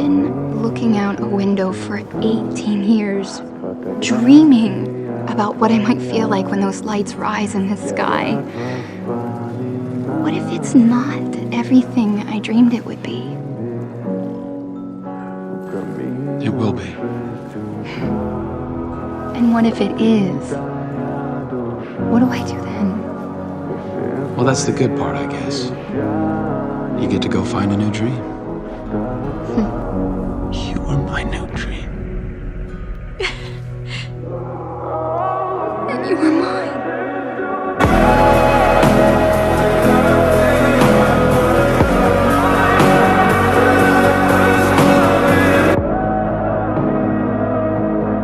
been looking out a window for 18 years, dreaming about what I might feel like when those lights rise in the sky. What if it's not everything I dreamed it would be? It will be. And what if it is? What do I do then? Well, that's the good part, I guess. You get to go find a new dream. You are my new dream. And you are mine.